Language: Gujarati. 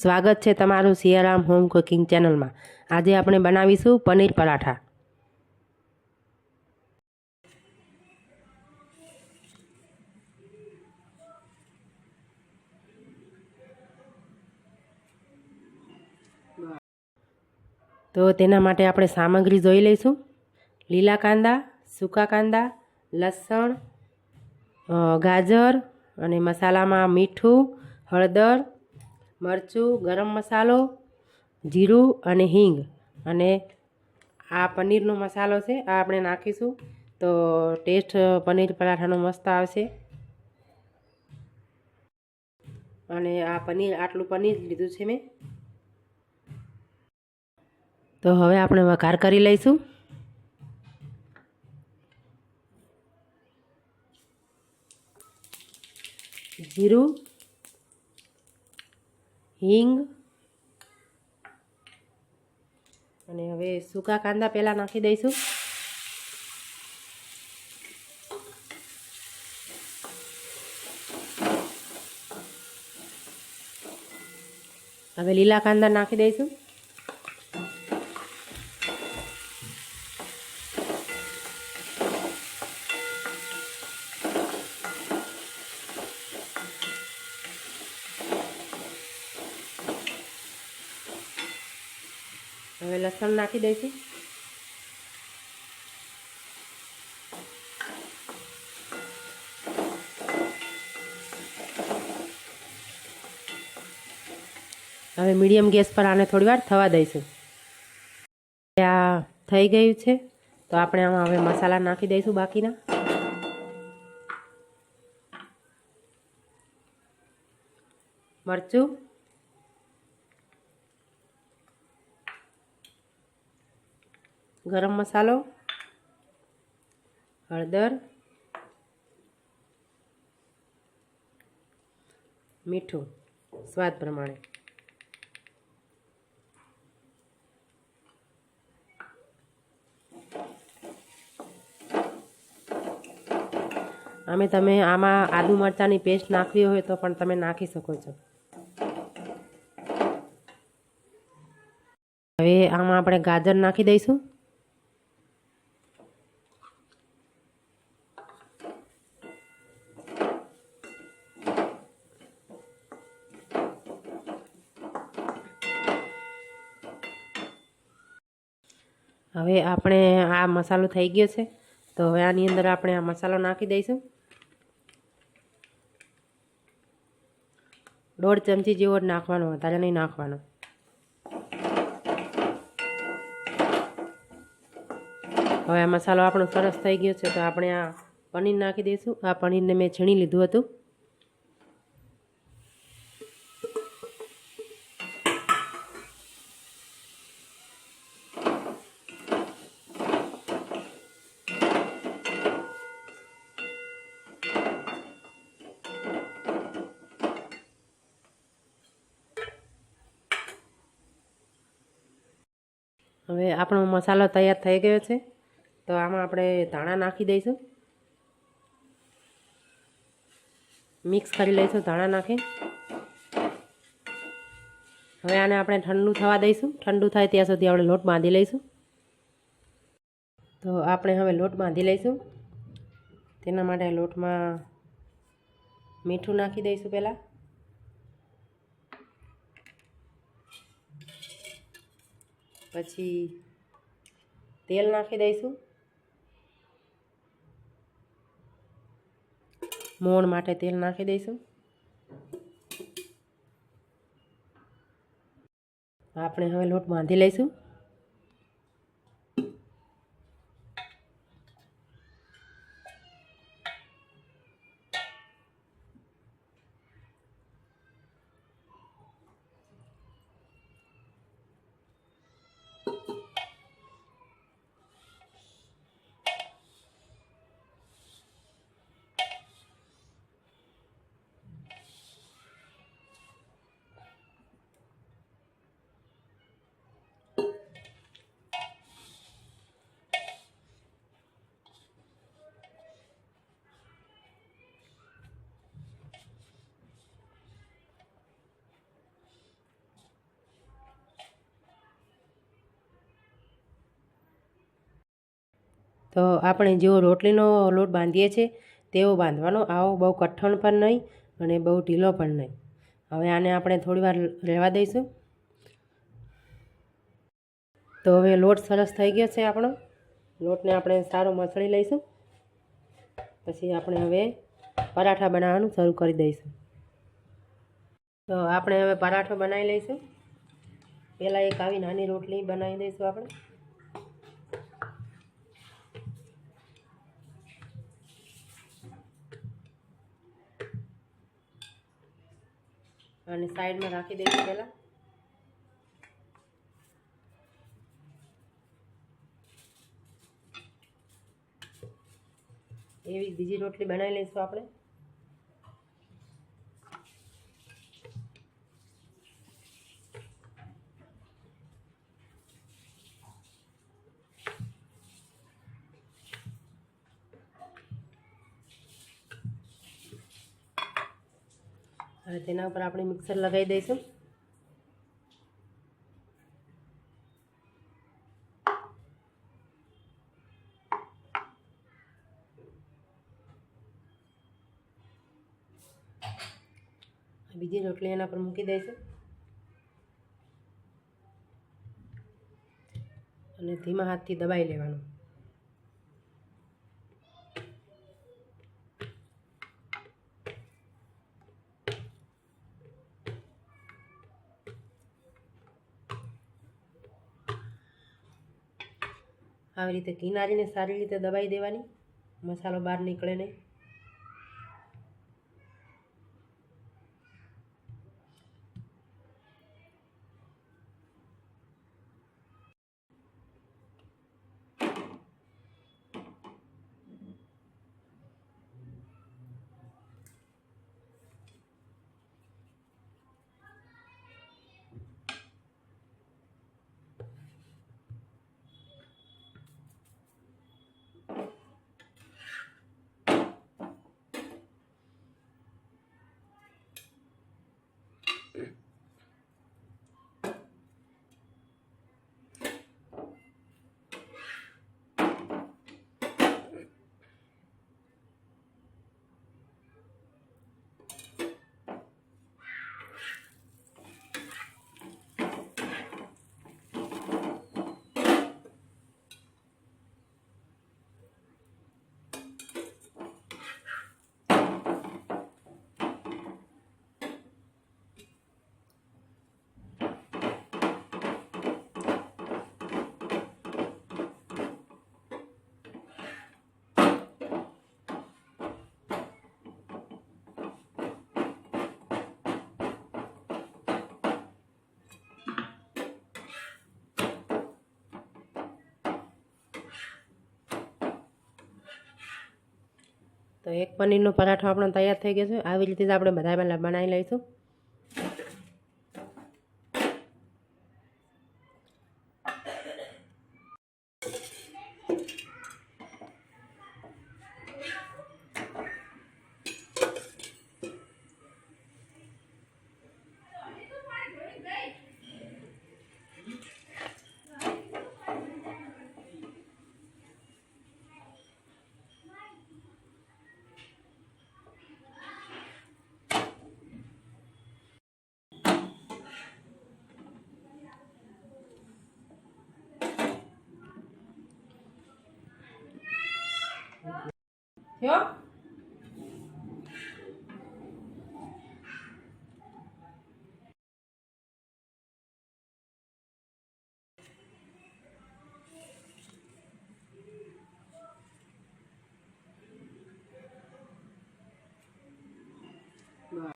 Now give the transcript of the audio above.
સ્વાગત છે તમારું સિયારામ હોમ કુકિંગ ચેનલમાં। આજે આપણે બનાવીશું પનીર પરાઠા। તો તેના માટે આપણે સામગ્રી જોઈ લઈશું। લીલા કાંદા, સૂકા કાંદા, લસણ, ગાજર અને મસાલામાં મીઠું, હળદર, મરચું, ગરમ મસાલો, જીરું અને હિંગ અને આ પનીરનો મસાલો છે, આ આપણે નાખીશું તો ટેસ્ટ પનીર પરાઠાનો મસ્ત આવશે। અને આ પનીર આટલું પનીર લીધું છે મેં। તો હવે આપણે વઘાર કરી લઈશું। જીરું, હિંગ અને હવે સૂકા કાંદા પહેલાં નાખી દઈશું। હવે લીલા કાંદા નાખી દઈશું। હવે લસણ નાખી દઈશું। હવે મીડિયમ ગેસ પર આને થોડીવાર થવા દઈશું। આ થઈ ગયું છે તો આપણે આમાં હવે મસાલા નાખી દઈશું બાકીના। મરચું, ગરમ મસાલો, હળદર, મીઠું સ્વાદ પ્રમાણે। તમે આમાં આદુ મરચાંની પેસ્ટ નાખવી હોય તો પણ તમે નાખી શકો છો। હવે આમાં આપણે ગાજર નાખી દઈશું। હવે આપણે આ મસાલો થઈ ગયો છે તો હવે આની અંદર આપણે આ મસાલો નાખી દઈશું। 1.5 ચમચી જેવો જ નાખવાનો, વધારે નહીં નાખવાનો। હવે આ મસાલો આપણો સરસ થઈ ગયો છે તો આપણે આ પનીર નાખી દઈશું। આ પનીરને મેં છીણી લીધું હતું। હવે આપણો મસાલો તૈયાર થઈ ગયો છે તો આમાં આપણે ધાણા નાખી દઈશું। મિક્સ કરી લઈશું ધાણા નાખી। હવે આને આપણે ઠંડુ થવા દઈશું। ઠંડુ થાય ત્યાં સુધી આપણે લોટ બાંધી લઈશું। તો આપણે હવે લોટ બાંધી લઈશું। તેના માટે લોટમાં મીઠું નાખી દઈશું પહેલાં। પછી તેલ નાખી દઈશું। મોણ માટે તેલ નાખી દઈશું। આપણે હવે લોટ બાંધી લઈશું। તો આપણે જેવો રોટલીનો લોટ બાંધીએ છીએ તેવો બાંધવાનો, આવો બહુ કઠણ પણ નહીં અને બહુ ઢીલો પણ નહીં. હવે આને આપણે થોડી વાર રહેવા દઈશું. તો હવે લોટ સરસ થઈ ગયો છે આપણો. લોટને આપણે સારો મસળી લઈશું. પછી આપણે હવે પરાઠા બનાવવાનું શરૂ કરી દઈશું. તો આપણે હવે પરાઠો બનાવી લઈશું. પહેલાં એક આવી નાની રોટલી બનાવી દઈશું આપણે. અને સાઈડમાં રાખી દઈશું પહેલાં. એવી બીજી રોટલી બનાવી લઈશું આપણે. હવે તેના ઉપર આપણે મિક્સર લગાવી દઈશું. બીજી રોટલી એના પર મૂકી દઈશું અને ધીમા હાથથી દબાઈ લેવાનું. આવી રીતે કિનારીને સારી રીતે દબાઈ દેવાની, મસાલો બહાર નીકળે નહીં. તો એક પનીરનો પરાઠો આપણો તૈયાર થઈ ગયો છે. આવી રીતે જ આપણે બધા બનાવી લઈશું. થયો.